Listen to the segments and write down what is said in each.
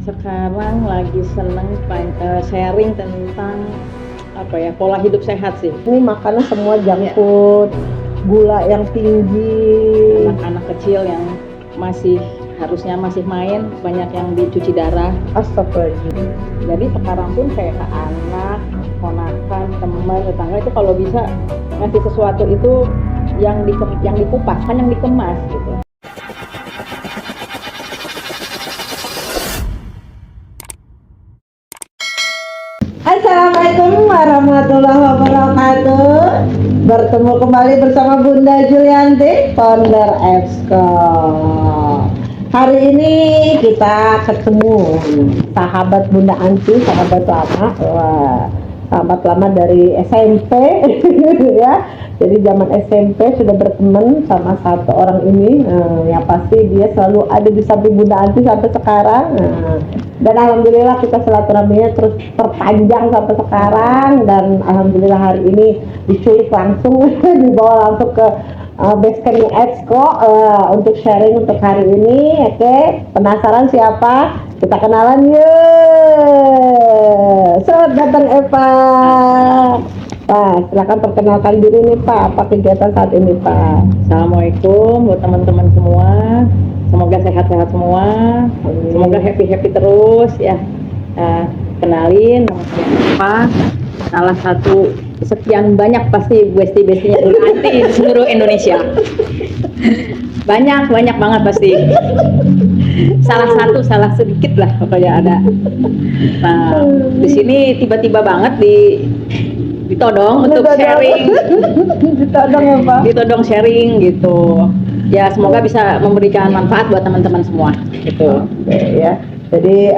Sekarang lagi seneng sharing tentang pola hidup sehat sih. Ini makanan semua junk food, gula yang tinggi. Anak-anak kecil yang harusnya masih main, banyak yang dicuci darah. Astagfirullahaladzim. Jadi sekarang pun kayak ke anak, ponakan, teman, tetangga itu kalau bisa ngasih sesuatu itu yang dikupas, kan yang dikemas gitu. Assalamualaikum warahmatullahi wabarakatuh. Bertemu kembali bersama Bunda Julianti, founder EBSCO. Hari ini kita ketemu sahabat Bunda Anti, sahabat lama. Sahabat lama dari SMP ya. Jadi zaman SMP sudah berteman sama satu orang ini, yang pasti dia selalu ada di samping Bunda Anti sampai sekarang. Dan alhamdulillah kita silaturahminya terus terpanjang sampai sekarang, dan alhamdulillah hari ini diculik langsung dibawa langsung ke basecampnya EBSCO untuk sharing untuk hari ini. Oke, penasaran siapa? Kita kenalan yuk. Selamat datang Eva. Pak, silakan perkenalkan diri nih Pak, apa kegiatan saat ini Pak? Assalamualaikum buat teman-teman semua. Semoga sehat-sehat semua. Amin. Semoga happy-happy terus ya. Kenalin, nama saya Eva. Salah satu sekian banyak pasti besti-bestinya Bunda Anti di seluruh Indonesia. Banyak banget pasti. Salah sedikit lah pokoknya ada. Nah, di sini tiba-tiba banget ditodong untuk sharing. Ditodong ya Pak? Ditodong sharing gitu. Ya semoga bisa memberikan manfaat buat teman-teman semua gitu. Oke, ya. Jadi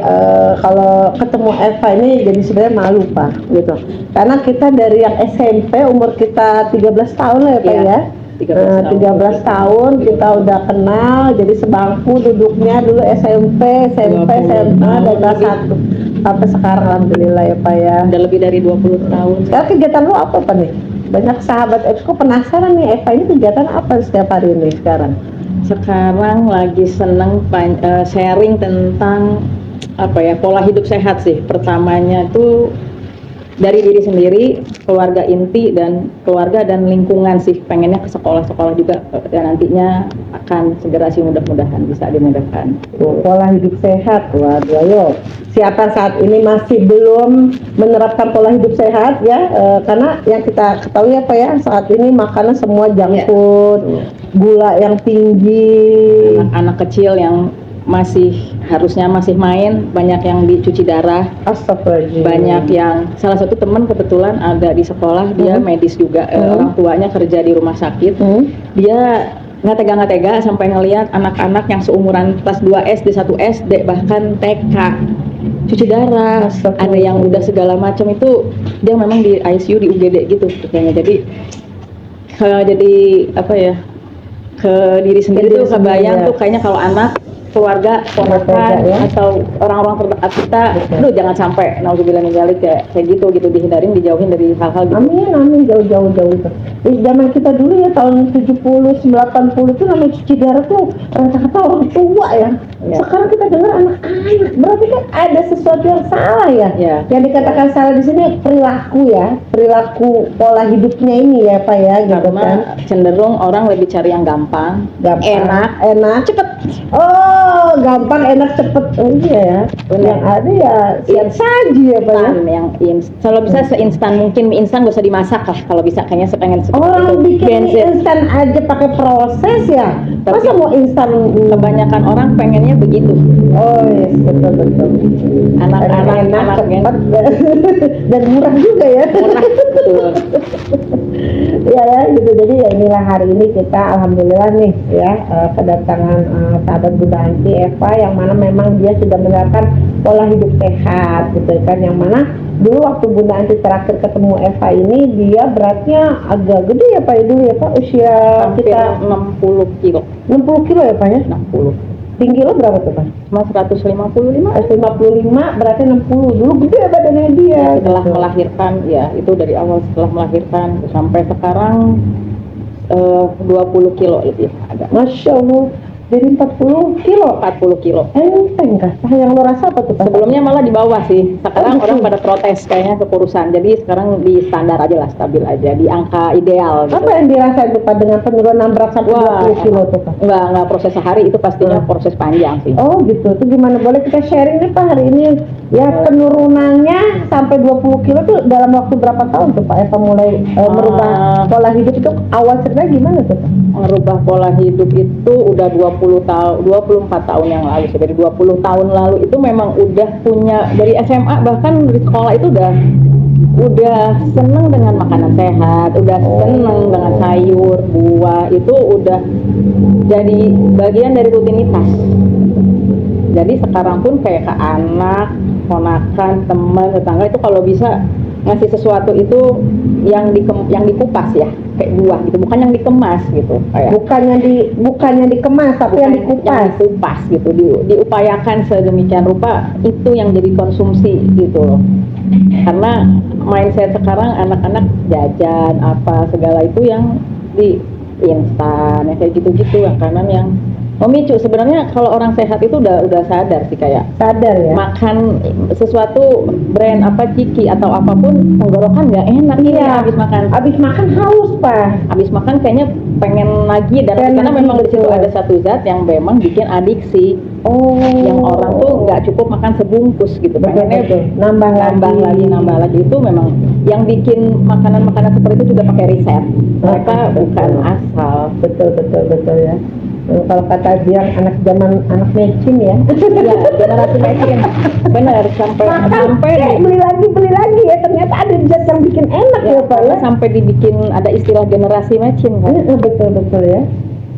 kalau ketemu Eva ini jadi sebenarnya malu Pak gitu. Karena kita dari yang SMP umur kita 13 tahun lah ya Pak ya. 13 tahun kita udah kenal, jadi sebangku duduknya dulu SMP, SMA dan kelas 1 sampai sekarang alhamdulillah ya Pak ya. Udah lebih dari 20 tahun. Sekarang kegiatan lu apa Pak nih? Banyak sahabat EBSCO penasaran nih, Eva ini kegiatan apa setiap hari ini sekarang? Sekarang lagi seneng sharing tentang pola hidup sehat sih. Pertamanya tuh dari diri sendiri, keluarga inti dan keluarga dan lingkungan sih. Pengennya ke sekolah-sekolah juga, dan nantinya akan segera sih mudah-mudahan bisa dimudahkan. Pola hidup sehat, waduh ayo. Siapa saat ini masih belum menerapkan pola hidup sehat ya, karena yang kita ketahui apa ya, saat ini makanan semua junk food, gula yang tinggi. Anak-anak kecil yang harusnya masih main, banyak yang dicuci darah. Astagfirullahaladzim. Banyak yang, salah satu teman kebetulan ada di sekolah, dia medis juga, orang tuanya kerja di rumah sakit. Dia nggak tega sampai ngelihat anak-anak yang seumuran kelas 2 SD, 1 SD, bahkan TK cuci darah. Ada yang udah segala macam, itu dia memang di ICU, di UGD gitu kayaknya. Jadi ke diri sendiri tuh kebayang tuh kayaknya kalau anak, keluarga, ponakan atau orang-orang terdekat kita, aduh jangan sampai nauzubillah min dzalik kayak gitu dihindarin, dijauhin dari hal-hal gitu. Amin jauh itu. Di zaman kita dulu ya tahun 70 90 itu namanya cuci darah tuh kata-kata orang tua ya. Sekarang kita dengar anak-anak, berarti kan ada sesuatu yang salah ya. Yang dikatakan salah di sini perilaku pola hidupnya ini ya Pak ya gitu. Karena cenderung orang lebih cari yang gampang, enak, cepet. Gampang, enak, cepet. Iya ya. Yang ada ya siap saji ya Pak ya. Kalau bisa seinstan mungkin, mie instan gak usah dimasak lah kalau bisa, kayaknya pengen seperti orang itu. Bikin mie instan aja pakai proses ya. Masa mau instan? Kebanyakan orang pengennya begitu. Oh yes, betul. Anak-anak cepet dan murah juga ya. Murah, betul. ya gitu. Jadi ya inilah hari ini kita alhamdulillah nih ya kedatangan sahabat Bunda Anti Eva, yang mana memang dia sudah menerapkan pola hidup sehat gitu kan, yang mana dulu waktu Bunda Anti terakhir ketemu Eva ini dia beratnya agak gede ya Pak ya dulu ya Pak, usia hampir kita 60 kilo. 60 kilo ya Pak ya? 60. Tinggi lo berapa tuh Pak? Cuma 155. 155, berarti 60. Dulu gede ya badannya dia. Setelah melahirkan, ya itu dari awal setelah melahirkan sampai sekarang 20 kilo lebih ada. Masya Allah. Jadi 40 kilo. 40 kilo. Enteng kah? Yang lo rasa apa tuh? Sebelumnya malah di bawah sih. Sekarang orang pada protes kayaknya kekurusan. Jadi sekarang di standar aja lah, stabil aja, di angka ideal gitu. Apa yang dirasain tuh Pak dengan penurunan berat sampai 20 kilo tuh Pak? Enggak proses sehari, itu pastinya proses panjang sih. Oh gitu. Itu gimana? Boleh kita sharing nih Pak hari ini? Ya penurunannya sampai 20 kilo tuh dalam waktu berapa tahun tuh Pak? Eva mulai merubah pola hidup itu awal cerita gimana tuh Pak? Merubah pola hidup itu udah 24 tahun yang lalu. Dari 20 tahun lalu itu memang udah punya, dari SMA bahkan dari sekolah itu udah seneng dengan makanan sehat, udah seneng dengan sayur, buah, itu udah jadi bagian dari rutinitas. Jadi sekarang pun kayak ke anak, ponakan, teman, tetangga itu kalau bisa ngasih sesuatu itu yang dikupas ya, kayak buah gitu, bukan yang dikemas gitu, kayak bukannya dikemas tapi yang dikupas gitu, diupayakan sedemikian rupa, itu yang jadi konsumsi gitu loh. Karena mindset sekarang anak-anak jajan apa segala itu yang di instan ya, kayak gitu-gitu, yang kanan yang memicu. Sebenarnya kalau orang sehat itu udah sadar sih, kayak sadar ya, makan sesuatu brand apa ciki atau apapun tenggorokan nggak enak. Iya, habis makan haus Pak, habis makan kayaknya pengen lagi, dan karena memang di situ ada satu zat yang memang bikin adiksi. Yang orang tuh nggak cukup makan sebungkus gitu, pengennya nambah lagi. Itu memang yang bikin makanan seperti itu juga pakai riset, mereka bukan asal. Betul ya. Kalau kata bilang anak matching ya. Ya, generasi matching. Benar, sampai beli lagi ya, ternyata ada zat yang bikin enak ya Pak ya. Sampai dibikin ada istilah generasi matching kan. Betul ya.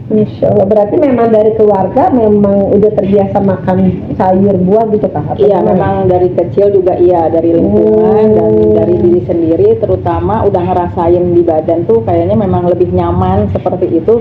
Insya Allah, berarti memang dari keluarga memang udah terbiasa makan sayur buah gitu Pak? Iya, memang dari kecil juga iya, dari lingkungan dan dari diri sendiri terutama udah ngerasain di badan tuh kayaknya memang lebih nyaman seperti itu.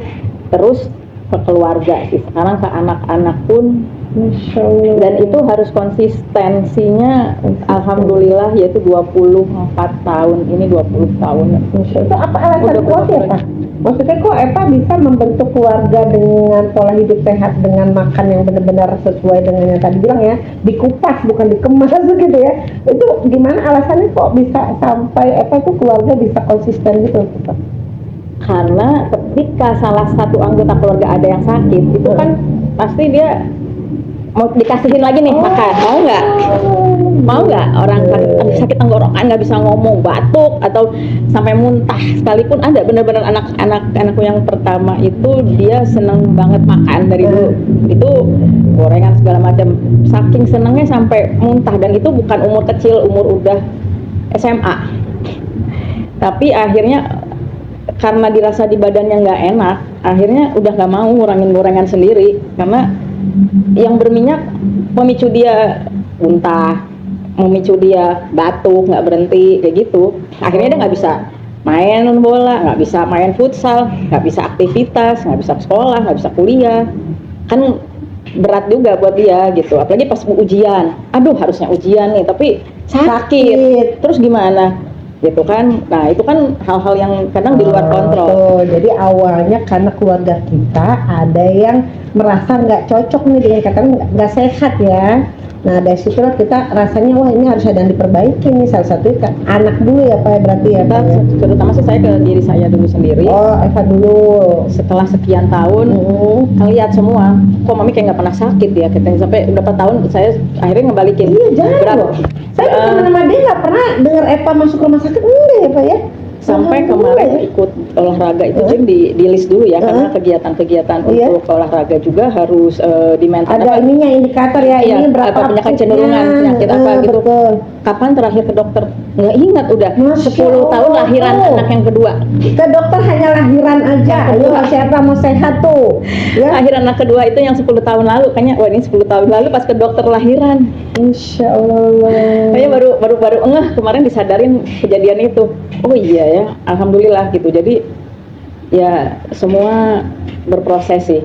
Terus ke keluarga sih, sekarang ke anak-anak pun. Masya Allah. Dan itu harus konsistensinya alhamdulillah, yaitu 24 tahun ini 20 tahun. Masya Allah. Itu apa alasan kuat ya Pak? Maksudnya kok Eva bisa membentuk keluarga dengan pola hidup sehat, dengan makan yang benar-benar sesuai dengan yang tadi bilang ya, dikupas bukan dikemas gitu ya. Itu gimana alasannya kok bisa sampai Eva itu keluarga bisa konsisten gitu Pak? Karena ketika salah satu anggota keluarga ada yang sakit, itu kan pasti dia mau dikasihin lagi nih makan, mau nggak orang sakit tenggorokan nggak bisa ngomong, batuk atau sampai muntah sekalipun ada. Benar-benar anakku yang pertama itu dia seneng banget makan dari dulu, itu gorengan segala macam, saking senengnya sampai muntah. Dan itu bukan umur kecil, umur udah SMA. Tapi akhirnya karena dirasa di badannya nggak enak, akhirnya udah nggak mau ngurangin gorengan sendiri, karena yang berminyak memicu dia muntah, memicu dia batuk nggak berhenti kayak gitu. Akhirnya dia nggak bisa main bola, nggak bisa main futsal, nggak bisa aktivitas, nggak bisa sekolah, nggak bisa kuliah, kan berat juga buat dia gitu. Apalagi pas ujian, aduh harusnya ujian nih tapi sakit. Terus gimana gitu kan. Nah itu kan hal-hal yang kadang di luar kontrol. Jadi awalnya karena keluarga kita ada yang merasa nggak cocok nih dengan kata nggak sehat ya. Nah dari situlah kita rasanya wah ini harus ada yang diperbaiki nih. Salah satu anak dulu ya Pak berarti ya Pak ya? Terutama sih saya ke diri saya dulu sendiri. Eva dulu. Setelah sekian tahun ngeliat semua, kok mami kayak nggak pernah sakit ya, kita sampai berapa tahun saya akhirnya ngebalikin. Iya jangan loh. Saya teman-teman dia nggak pernah dengar Eva masuk rumah sakit enggak ya Pak ya? Sampai kemarin ikut olahraga itu Jim di list dulu ya, karena kegiatan-kegiatan untuk olahraga juga harus di maintain. Ada ininya indikator ya, ini berapa punya kecenderungan penyakit apa gitu. Kapan terakhir ke dokter? Nggak ingat, udah 10 tahun lahiran anak yang kedua. Ke dokter hanya lahiran aja. Ayo siapa mau sehat tuh? Ya. Lahiran anak kedua itu yang 10 tahun lalu, kayaknya wah ini 10 tahun lalu pas ke dokter lahiran. Insya Allah. Kayaknya baru kemarin disadarin kejadian itu. Oh iya ya, alhamdulillah gitu. Jadi Ya semua berproses sih,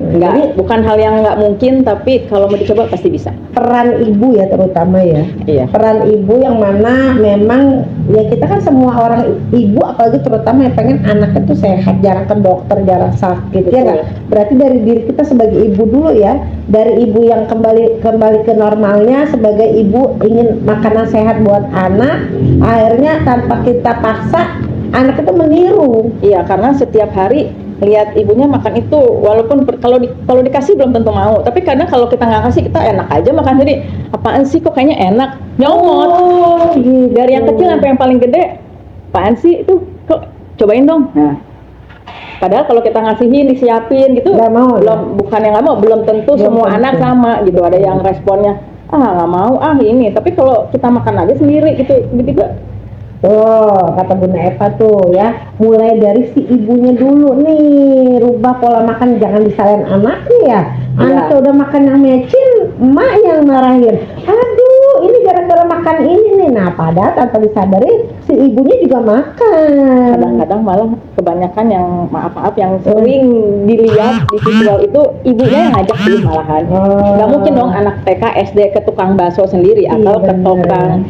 bukan hal yang nggak mungkin, tapi kalau mau dicoba pasti bisa. Peran ibu ya terutama ya. Iya. Peran ibu yang mana memang ya kita kan semua orang ibu apalagi terutama yang pengen anak itu sehat, jarang ke dokter, jarang sakit. Ya nggak? Berarti dari diri kita sebagai ibu dulu ya, dari ibu yang kembali ke normalnya sebagai ibu ingin makanan sehat buat anak, akhirnya tanpa kita paksa anak itu meniru. Iya, karena setiap hari lihat ibunya makan itu, walaupun kalau dikasih belum tentu mau, tapi kadang kalau kita nggak kasih kita enak aja makan, jadi apaan sih kok kayaknya enak, nyomot. Gitu. Dari yang kecil sampai yang paling gede, apaan sih itu kok cobain dong. Nah, padahal kalau kita ngasihin, disiapin gitu, bukan yang nggak mau, belum tentu semua anak sama gitu. Ada yang responnya nggak mau ini, tapi kalau kita makan aja sendiri gitu, tiba-tiba. Tuh, kata Bunda Eva tuh ya, mulai dari si ibunya dulu nih, rubah pola makan, jangan disalahin anaknya ya. Anaknya udah makan yang mecin, emak yang marahin. Aduh, ini gara-gara makan ini nih. Nah, padahal tanpa disadari si ibunya juga makan. Kadang-kadang malah kebanyakan yang maaf-maaf yang sering dilihat di visual itu ibunya yang ngajak sih malahan. Nggak mungkin dong anak TK SD ke tukang bakso sendiri atau ke tukang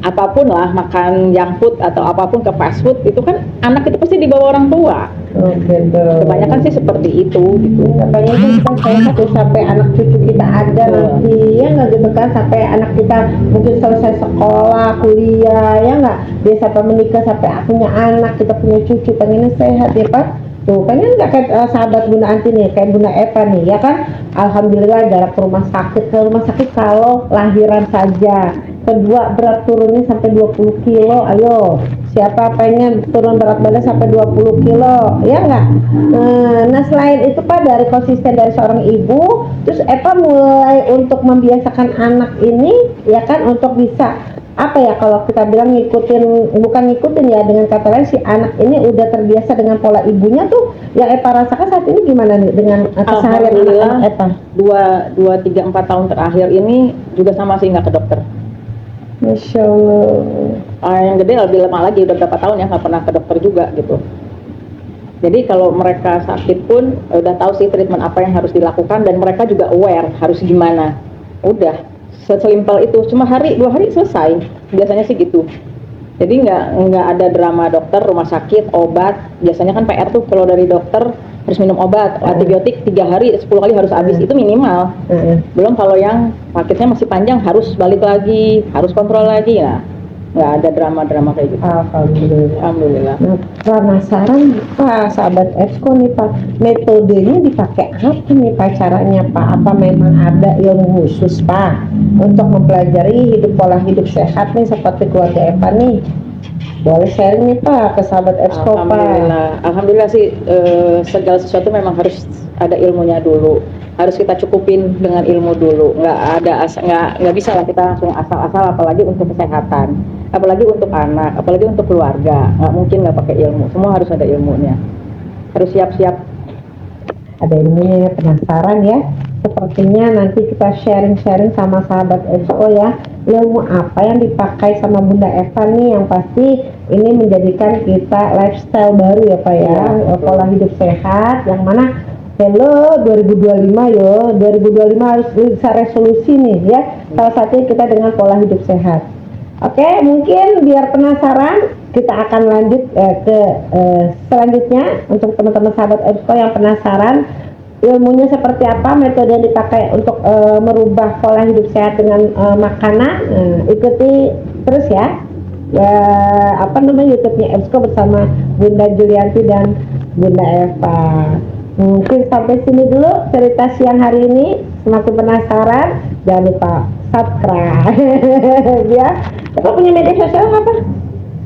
apapun lah, makan junk food atau apapun, ke fast food, itu kan anak itu pasti dibawa orang tua. Kebanyakan sih seperti itu gitu. Katanya kita sehat sampai anak cucu kita ada nanti, ya nggak gitu kan, sampai anak kita mungkin selesai sekolah, kuliah, ya nggak, dia sampai menikah, sampai punya anak, kita punya cucu, pengennya sehat ya Pak. Tuh, pengen nggak kayak sahabat Bunda Anti nih, kayak Bunda Eva nih, ya kan? Alhamdulillah jarak ke rumah sakit kalau lahiran saja. Kedua, berat turunnya sampai 20 kilo, ayo. Siapa pengen turun berat badan sampai 20 kilo, ya nggak? Nah, selain itu Pak, dari konsisten dari seorang ibu, terus Eva mulai untuk membiasakan anak ini, ya kan, untuk bisa apa ya, kalau kita bilang bukan ngikutin ya, dengan kata lain si anak ini udah terbiasa dengan pola ibunya tuh. Yang Eva rasakan saat ini gimana nih dengan keseharian anak-anak Eva? 2, 3, 4 tahun terakhir ini juga sama sih, nggak ke dokter. Masya Allah. Yang gede lebih lama lagi, udah berapa tahun ya nggak pernah ke dokter juga gitu. Jadi kalau mereka sakit pun udah tahu sih treatment apa yang harus dilakukan, dan mereka juga aware harus gimana. Udah sesimpel itu, cuma 2 hari selesai biasanya sih gitu. Jadi nggak ada drama dokter, rumah sakit, obat. Biasanya kan PR tuh kalau dari dokter harus minum obat, antibiotik 3 hari 10 kali harus habis, itu minimal. Belum kalau yang sakitnya masih panjang harus balik lagi, harus kontrol lagi. Nah, nggak ada drama-drama kayak gitu. Alhamdulillah. Nah, penasaran Pak, sahabat Esko nih Pak, metodenya dipakai apa nih Pak, caranya Pak? Apa memang ada ilmu khusus Pak untuk mempelajari pola hidup sehat nih seperti keluarga Eva nih? Boleh sharing nih Pak ke sahabat Esko Pak. Alhamdulillah sih, segala sesuatu memang harus ada ilmunya dulu. Harus kita cukupin dengan ilmu dulu. Nggak bisa lah kita langsung asal-asal, apalagi untuk kesehatan, apalagi untuk anak, apalagi untuk keluarga. Nggak mungkin nggak pakai ilmu. Semua harus ada ilmunya. Harus siap-siap. Ada ilmunya, penasaran ya? Sepertinya nanti kita sharing-sharing sama sahabat Esko ya, ilmu apa yang dipakai sama Bunda Eva nih, yang pasti ini menjadikan kita lifestyle baru ya Pak ya, pola hidup sehat, yang mana hello 2025 yo, 2025 harus bisa resolusi nih ya, salah satunya kita dengan pola hidup sehat. Oke, mungkin biar penasaran kita akan lanjut ke selanjutnya. Untuk teman-teman sahabat Esko yang penasaran ilmunya seperti apa, metode yang dipakai untuk merubah pola hidup sehat dengan makanan, ikuti terus ya, YouTube-nya Esko bersama Bunda Julianti dan Bunda Eva. Mungkin sampai sini dulu cerita siang hari ini. Semakin penasaran, jangan lupa subscribe ya. Kita punya media sosial apa?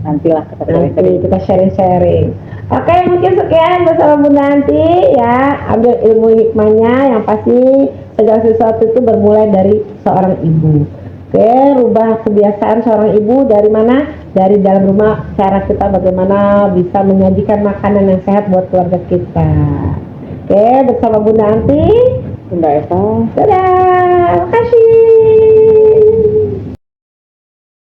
Nantilah kita sharing-sharing. Oke, mungkin sekian bersama Bunda Nanti ya. Ambil ilmu hikmahnya, yang pasti segala sesuatu itu bermulai dari seorang ibu. Oke, rubah kebiasaan seorang ibu dari mana? Dari dalam rumah, cara kita bagaimana bisa menyajikan makanan yang sehat buat keluarga kita. Oke, bersama Bunda Nanti, Bunda Eva. dadah, terima kasih.